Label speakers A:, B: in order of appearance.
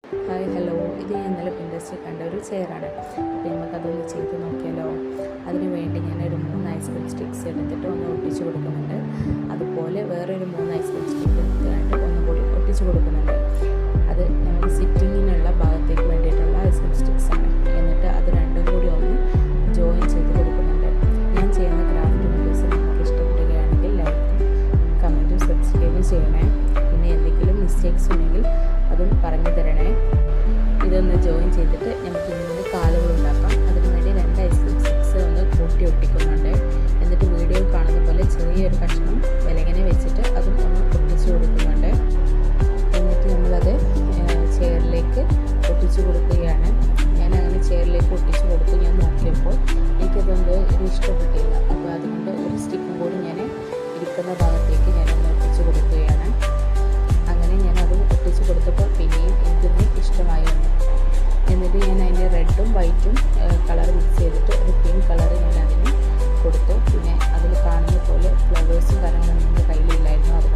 A: Hi hello, ഇത് ഞാൻ ഇന്നലെ പിൻട്രസ്റ്റിൽ കണ്ട ഒരു ചെയറാണ്. അപ്പോൾ നമുക്കതൊന്ന് ചെയ്ത് നോക്കിയാലോ. അതിന് വേണ്ടി ഞാനൊരു 3 ഐസ്ക്രീം സ്റ്റിക്സ് എടുത്തിട്ട് ഒന്ന് ഒട്ടിച്ച് കൊടുക്കുന്നുണ്ട്. അതുപോലെ വേറൊരു 3 ഐസ്ക്രീം സ്റ്റിക്ക് എടുത്തിട്ട് ഒന്നും കൂടി ഒട്ടിച്ച് കൊടുക്കുന്നുണ്ട്. അത് നമുക്ക് സിറ്റിങ്ങിനുള്ള ഭാഗത്തേക്ക് വേണ്ടിയിട്ടുള്ള ഐസ്ക്രീം സ്റ്റിക്സ് ആണ്. എന്നിട്ട് അത് രണ്ടും കൂടി ഒന്ന് ജോയിൻ ചെയ്ത് കൊടുക്കുന്നുണ്ട്. ഞാൻ ചെയ്യുന്ന ക്രാഫ്റ്റ് വീഡിയോസ് നിങ്ങൾക്ക് ഇഷ്ടപ്പെടുകയാണെങ്കിൽ ലൈക്കും കമൻറ്റും സബ്സ്ക്രൈബും ചെയ്യണേ. പിന്നെ എന്തെങ്കിലും മിസ്റ്റേക്സ് ഉണ്ടെങ്കിൽ അതും പറഞ്ഞു തരണേ. ഇതൊന്ന് ജോയിൻ ചെയ്തിട്ട് നമുക്ക് ഇങ്ങനെ കാലുകൾ ഉണ്ടാക്കാം. അതിനു വേണ്ടി 2 ഐസ്ക്രീം സ്റ്റിക്സ് ഒന്ന് കൂട്ടി ഒട്ടിക്കുന്നുണ്ട്. എന്നിട്ട് വീഡിയോയിൽ കാണുന്ന പോലെ ചെറിയൊരു കഷ്ണം വിലങ്ങനെ വെച്ചിട്ട് അതും ഒന്ന് ഒട്ടിച്ച് കൊടുക്കുന്നുണ്ട്. എന്നിട്ട് നമ്മളത് ചെയറിലേക്ക് ഒട്ടിച്ച് കൊടുക്കുകയാണ്. ഞാൻ അങ്ങനെ ചെയറിലേക്ക് ഒട്ടിച്ച് കൊടുത്ത് ഞാൻ നോക്കിയപ്പോൾ എനിക്കതൊന്നും ഇഷ്ടപ്പെട്ടില്ല. അപ്പോൾ അതുകൊണ്ട് ഒരു സ്റ്റിക്കും കൂടി ഞാൻ ഇരിക്കുന്ന ഭാഗത്തേക്ക് ഞാനൊന്ന് ഒട്ടിച്ച് കൊടുക്കുകയാണ്. അങ്ങനെ ഞാൻ അത് ഒട്ടിച്ച് കൊടുത്തപ്പോൾ പിന്നെയും എനിക്കൊന്ന് ഇഷ്ടമായി വന്നു. എന്നിട്ട് ഞാൻ അതിൻ്റെ റെഡും വൈറ്റും കളർ മിക്സ് ചെയ്തിട്ട് ഒരു പിങ്ക് കളർ ഞാൻ അതിന് കൊടുത്തു. പിന്നെ അതിൽ കാണുന്ന പോലെ ഫ്ലവേഴ്സും കാര്യങ്ങളൊന്നും എൻ്റെ കയ്യിലില്ലായിരുന്നു. അത്